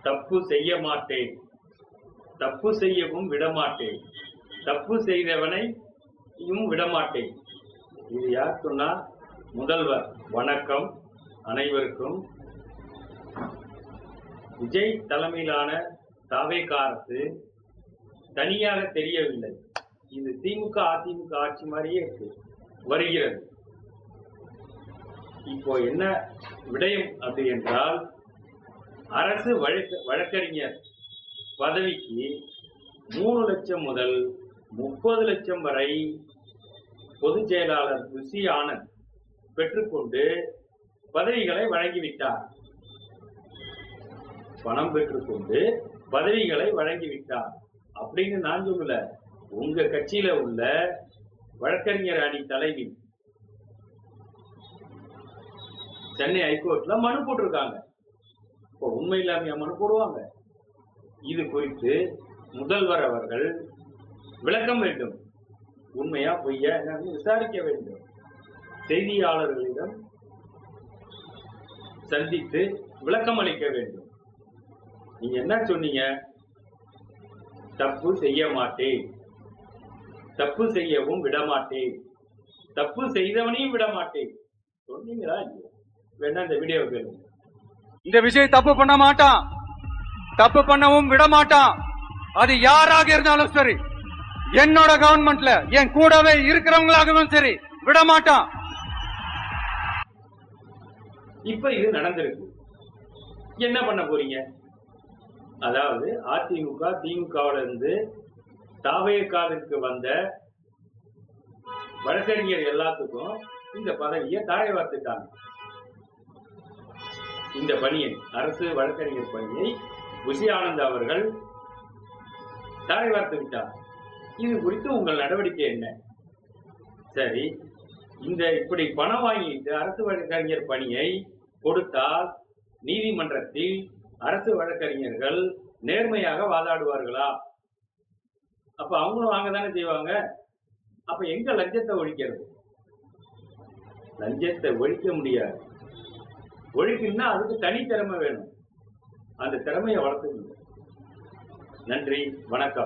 தப்பு செய்ய மாட்டேன், தப்பு செய்யவும் விடமாட்டேன், தப்பு செய்தவனையும் விடமாட்டேன். இது யார் சொன்னா? முதல்வர். வணக்கம் அனைவருக்கும். விஜய் தலைமையிலான தாவேக அரசு தனியாக தெரியவில்லை. இது திமுக அதிமுக ஆட்சி மாதிரியே இருக்கு வருகிறது. இப்போ என்ன விடயம் அப்படி என்றால், அரசு வழக்கறிஞர் பதவிக்கு 3 லட்சம் முதல் 30 லட்சம் வரை பொதுச் செயலாளர் ருஷி ஆனந்த் பெற்றுக்கொண்டு பதவிகளை வழங்கிவிட்டார். பணம் பெற்றுக்கொண்டு பதவிகளை வழங்கிவிட்டார் அப்படின்னு நான் சொல்லல. உங்க கட்சியில உள்ள வழக்கறிஞர் அணி தலைவி சென்னை ஹைகோர்ட்ல மனு போட்டிருக்காங்க. இப்போ உண்மை இல்லாமையா மனு போடுவாங்க? இது குறித்து முதல்வர் அவர்கள் விளக்கம் வேண்டும். உண்மையா பொய்யா என்னன்னு விசாரிக்க வேண்டும். செய்தியாளர்களிடம் சந்தித்து விளக்கம் அளிக்க வேண்டும். நீங்க என்ன சொன்னீங்க? தப்பு செய்ய மாட்டேன், தப்பு செய்யவும் விடமாட்டேன், தப்பு செய்தவனையும் விடமாட்டேன் சொன்னீங்களா? வேணா இந்த வீடியோ கேளுங்க. இந்த விஜய் தப்பு பண்ண மாட்டான், தப்பு பண்ணவும் விட மாட்டான். அது யாராக இருந்தாலும் சரி, என்னோட கவர்மெண்ட்ல என் கூடவே இருக்கிறவங்களாகவும் சரி, விட மாட்டான். இப்ப இது நடந்திருக்கு. என்ன பண்ண போறீங்க? அதாவது அதிமுக திமுகவில இருந்து தாவேகாவிற்கு வந்த வழக்கறிஞர் எல்லாத்துக்கும் இந்த பதவியை தாரை வார்த்துட்டாங்க. இந்த பணியை, அரசு வழக்கறிஞர் பணியை ருஷி ஆனந்த் அவர்கள் தாரை வார்த்து விட்டார். இது குறித்து உங்கள் நடவடிக்கை என்ன? சரி, இந்த இப்படி பணம் வாங்கிட்டு அரசு வழக்கறிஞர் பணியை கொடுத்தால் நீதிமன்றத்தில் அரசு வழக்கறிஞர்கள் நேர்மையாக வாதாடுவார்களா? அப்ப அவங்களும் வாங்க தானே செய்வாங்க. அப்ப எங்க லஞ்சத்தை ஒழிக்கிறது? லஞ்சத்தை ஒழிக்க முடியாது. ஒழிக்கணும்னா அதுக்கு தனி திறமை வேணும். அந்த திறமையை வளர்த்துக்கணும். நன்றி, வணக்கம்.